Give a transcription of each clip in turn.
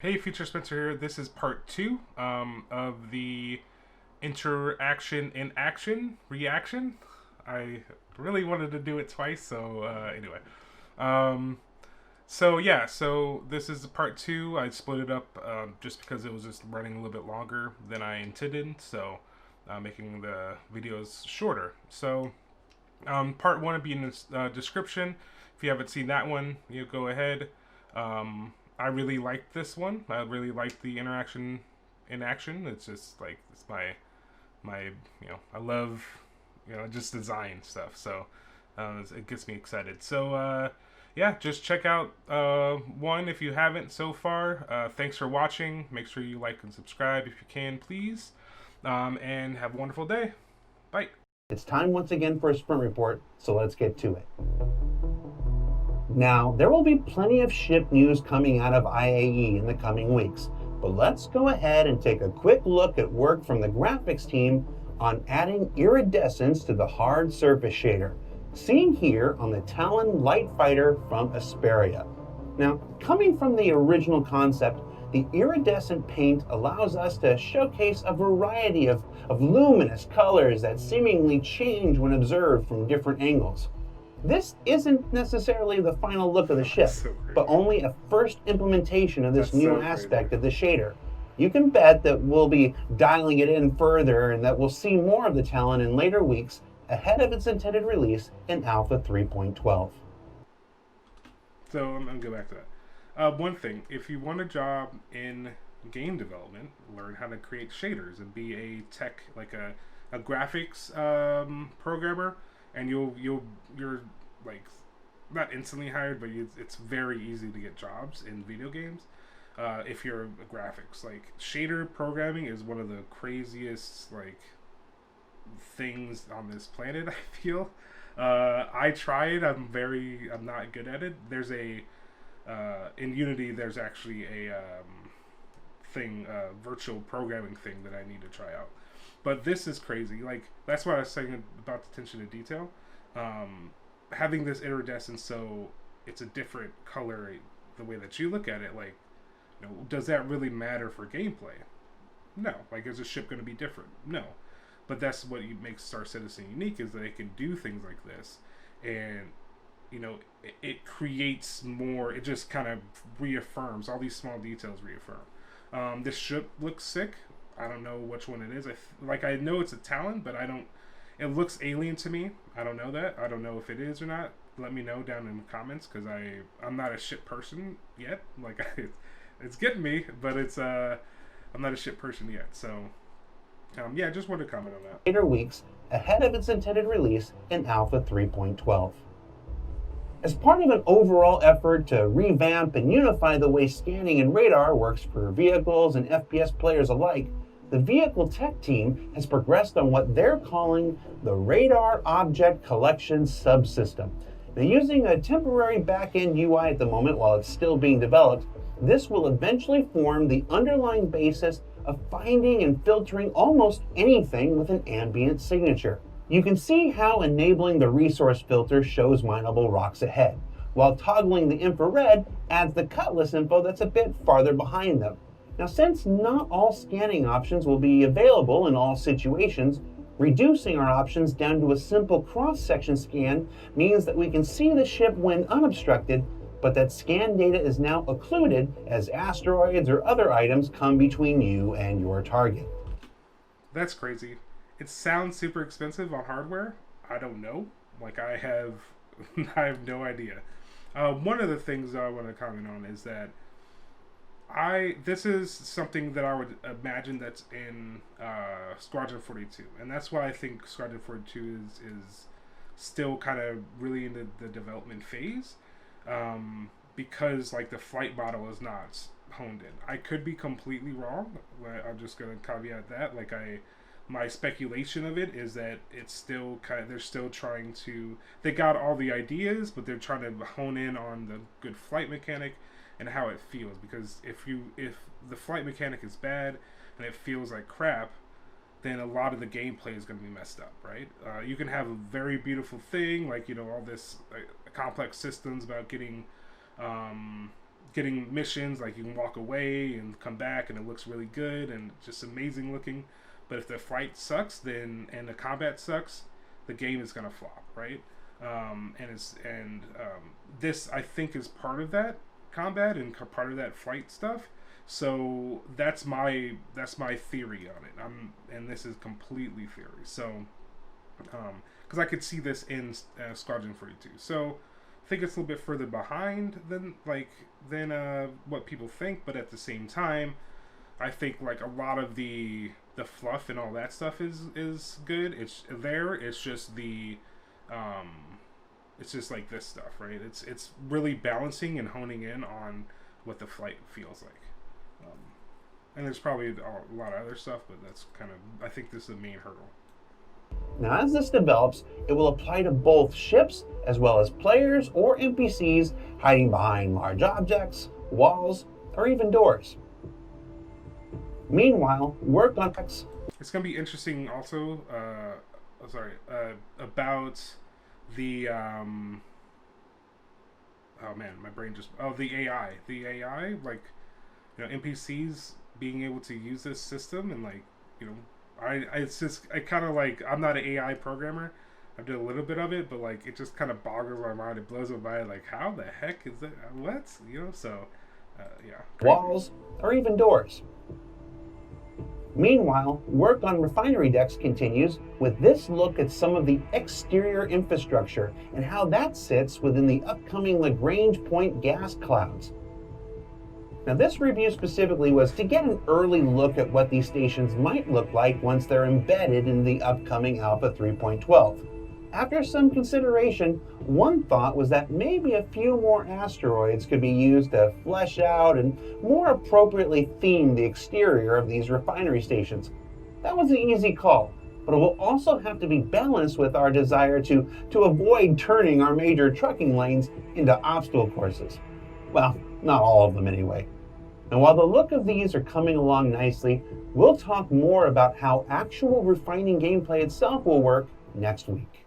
Hey, Future Spencer here. This is part two of the interaction in action reaction. I really wanted to do it twice, so anyway. Um, so this is part two. I split it up just because it was just running a little bit longer than I intended, so making the videos shorter. So part one will be in the description. If you haven't seen that one, you go ahead. I really liked this one. I really liked the interaction in action. It's just like it's my I love just design stuff. So it gets me excited. So yeah, just check out one if you haven't so far. Thanks for watching. Make sure you like and subscribe if you can, please. And have a wonderful day. Bye. It's time once again for a sprint report, so let's get to it. Now, there will be plenty of ship news coming out of IAE in the coming weeks, but let's go ahead and take a quick look at work from the graphics team on adding iridescence to the hard surface shader, seen here on the Talon light fighter from Asperia. Now, coming from the original concept, the iridescent paint allows us to showcase a variety of luminous colors that seemingly change when observed from different angles. This isn't necessarily the final look of the ship, So but only a first implementation of this That's new so aspect crazy. of the shader. You can bet that we'll be dialing it in further and that we'll see more of the Talon in later weeks ahead of its intended release in Alpha 3.12. So I'm gonna go back to that. One thing, if you want a job in game development, learn how to create shaders and be a tech like a graphics programmer, and you're like not instantly hired, but it's very easy to get jobs in video games. If you're a graphics, like shader programming is one of the craziest like things on this planet. I feel. I tried. I'm not good at it. There's a in Unity. There's actually a thing, virtual programming thing that I need to try out. But this is crazy. Like that's what I was saying about the attention to detail. Having this iridescence, so it's a different color. The way that you look at it, like, does that really matter for gameplay? No. Like, is the ship going to be different? No. But that's what makes Star Citizen unique is that it can do things like this, and it creates more. It just kind of reaffirms all these small details. Reaffirm. This ship looks sick. I don't know which one it is. I know it's a Talon, but I don't. It looks alien to me. I don't know that. I don't know if it is or not. Let me know down in the comments because I'm not a ship person yet. Like it's getting me, but I'm not a ship person yet. So yeah, just wanted to comment on that. Later weeks ahead of its intended release in Alpha 3.12. As part of an overall effort to revamp and unify the way scanning and radar works for vehicles and FPS players alike, the vehicle tech team has progressed on what they're calling the Radar Object Collection Subsystem. Now, using a temporary back-end UI at the moment while it's still being developed, this will eventually form the underlying basis of finding and filtering almost anything with an ambient signature. You can see how enabling the resource filter shows mineable rocks ahead, while toggling the infrared adds the cutlass info that's a bit farther behind them. Now, since not all scanning options will be available in all situations, reducing our options down to a simple cross-section scan means that we can see the ship when unobstructed, but that scan data is now occluded as asteroids or other items come between you and your target. That's crazy. It sounds super expensive on hardware. I don't know. Like I have, I have no idea. One of the things I want to comment on is that this is something that I would imagine that's in Squadron 42, and that's why I think Squadron 42 is still kind of really in the development phase, because like the flight model is not honed in. I could be completely wrong. I'm just gonna caveat that. My speculation of it is that it's still they're still trying to, they got all the ideas, but they're trying to hone in on the good flight mechanic and how it feels, because if the flight mechanic is bad and it feels like crap, then a lot of the gameplay is going to be messed up, right? You can have a very beautiful thing, like all this complex systems about getting getting missions, like you can walk away and come back, and it looks really good and just amazing looking. But if the flight sucks, then and the combat sucks, the game is gonna flop, right? This I think is part of that combat and part of that flight stuff. So that's my theory on it. And this is completely theory. So because I could see this in Squadron 42. So I think it's a little bit further behind than what people think, but at the same time, I think like a lot of the fluff and all that stuff is good. It's there. It's just it's just like this stuff, right? It's really balancing and honing in on what the flight feels like. Um, and there's probably a lot of other stuff, but that's kind of I think this is the main hurdle. Now, as this develops, it will apply to both ships as well as players or NPCs hiding behind large objects, walls, or even doors. Meanwhile, work on It's gonna be interesting also. About the oh man, my brain just the AI, like NPCs being able to use this system and like you know I kind of like I'm not an AI programmer. I've done a little bit of it, but like it just kind of boggles my mind. It blows my mind. Like how the heck is that? What So yeah, crazy. walls, or even doors. Meanwhile, work on refinery decks continues with this look at some of the exterior infrastructure and how that sits within the upcoming Lagrange point gas clouds. Now, this review specifically was to get an early look at what these stations might look like once they're embedded in the upcoming Alpha 3.12. After some consideration, one thought was that maybe a few more asteroids could be used to flesh out and more appropriately theme the exterior of these refinery stations. That was an easy call, but it will also have to be balanced with our desire to avoid turning our major trucking lanes into obstacle courses. Well, not all of them anyway. And while the look of these are coming along nicely, we'll talk more about how actual refining gameplay itself will work next week.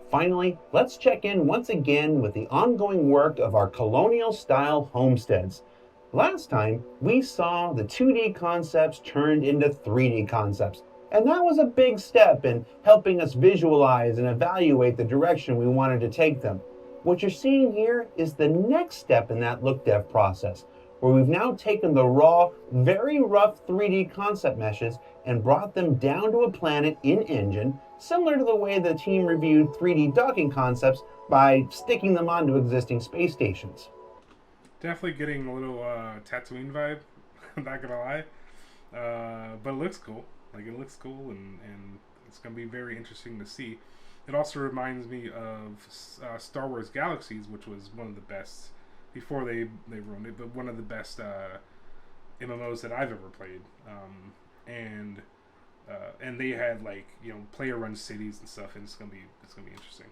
Finally, let's check in once again with the ongoing work of our colonial-style homesteads. Last time, we saw the 2D concepts turned into 3D concepps, and that was a big step in helping us visualize and evaluate the direction we wanted to take them. What you're seeing here is the next step in that look dev process, where we've now taken the raw, very rough 3D concept meshes and brought them down to a planet in Engine, similar to the way the team reviewed 3D docking concepts by sticking them onto existing space stations. Definitely getting a little Tatooine vibe. I'm not gonna lie, but it looks cool. Like it looks cool, and it's gonna be very interesting to see. It also reminds me of Star Wars Galaxies, which was one of the best before they ruined it, but one of the best MMOs that I've ever played. And they had like player run cities and stuff, and it's gonna be interesting.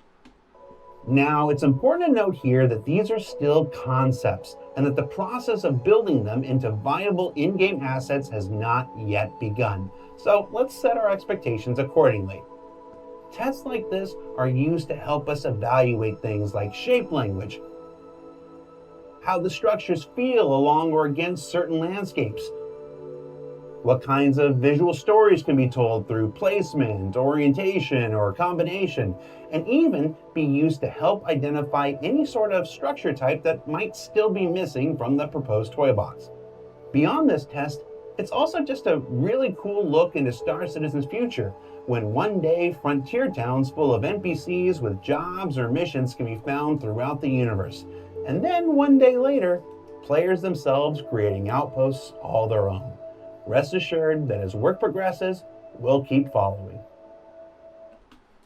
Now, it's important to note here that these are still concepts and that the process of building them into viable in-game assets has not yet begun. So let's set our expectations accordingly. Tests like this are used to help us evaluate things like shape language, how the structures feel along or against certain landscapes, what kinds of visual stories can be told through placement, orientation, or combination, and even be used to help identify any sort of structure type that might still be missing from the proposed toy box. Beyond this test, it's also just a really cool look into Star Citizen's future, when one day frontier towns full of NPCs with jobs or missions can be found throughout the universe, and then one day later, players themselves creating outposts all their own. Rest assured that as work progresses, we'll keep following.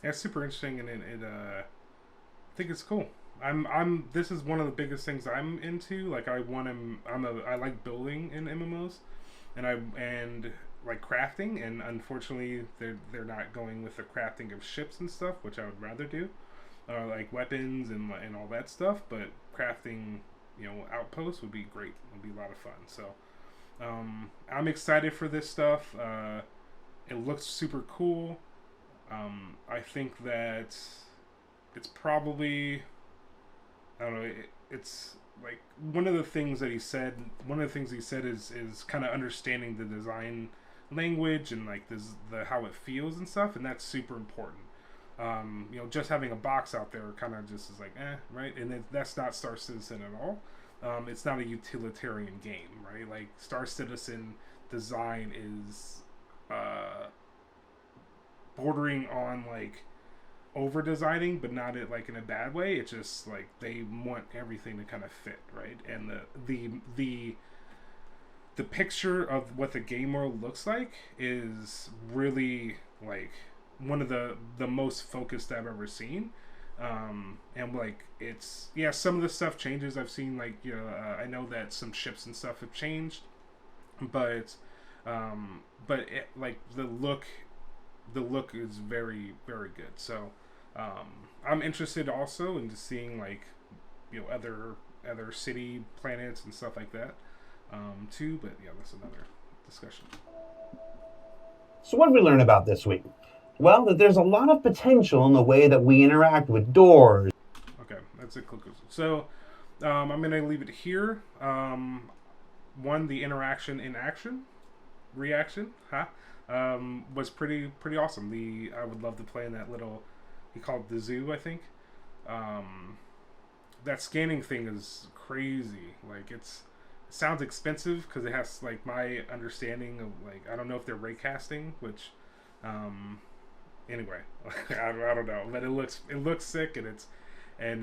Yeah, it's super interesting, and I think it's cool. This is one of the biggest things I'm into. Like I like building in MMOs, and like crafting, and unfortunately they're not going with the crafting of ships and stuff, which I would rather do, like weapons and all that stuff. But crafting, outposts would be great. Would be a lot of fun. So. I'm excited for this stuff. It looks super cool. I think that it's probably, I don't know, like one of the things that he said. One of the things he said is kind of understanding the design language and like this the how it feels and stuff, and that's super important. Just having a box out there kind of just is like, right? And that's not Star Citizen at all. It's not a utilitarian game, right? Like Star Citizen design is bordering on like over designing, but not it like in a bad way. It's just like they want everything to kind of fit, right? And the picture of what the game world looks like is really like one of the most focused I've ever seen. And like it's some of the stuff changes. I've seen like I know that some ships and stuff have changed, but like the look is very very good. So I'm interested also in just seeing like other city planets and stuff like that too. But yeah, that's another discussion. So, what did we learn about this week? Well, that there's a lot of potential in the way that we interact with doors. Okay, that's it. So I'm going to leave it here. One, the interaction in action, reaction, was pretty awesome. I would love to play in that little, he called the zoo, I think. That scanning thing is crazy. Like it sounds expensive because it has like my understanding of like I don't know if they're raycasting, which anyway I don't know, but it looks sick, and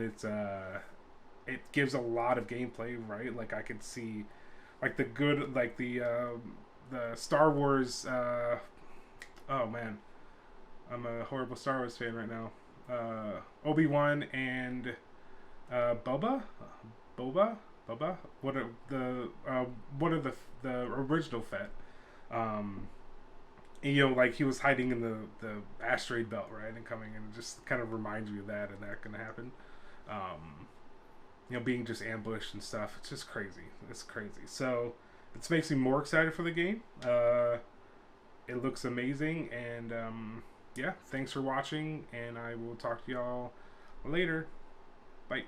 it gives a lot of gameplay, right? Like I could see like the Star Wars oh man, I'm a horrible Star Wars fan right now. Obi-Wan and Boba. What are the original Fett? Like he was hiding in the asteroid belt, right, and coming, and it just kind of reminds you of that, and that can happen. Being just ambushed and stuff. It's just crazy. It's crazy. So it makes me more excited for the game. It looks amazing, and thanks for watching, and I will talk to y'all later. Bye.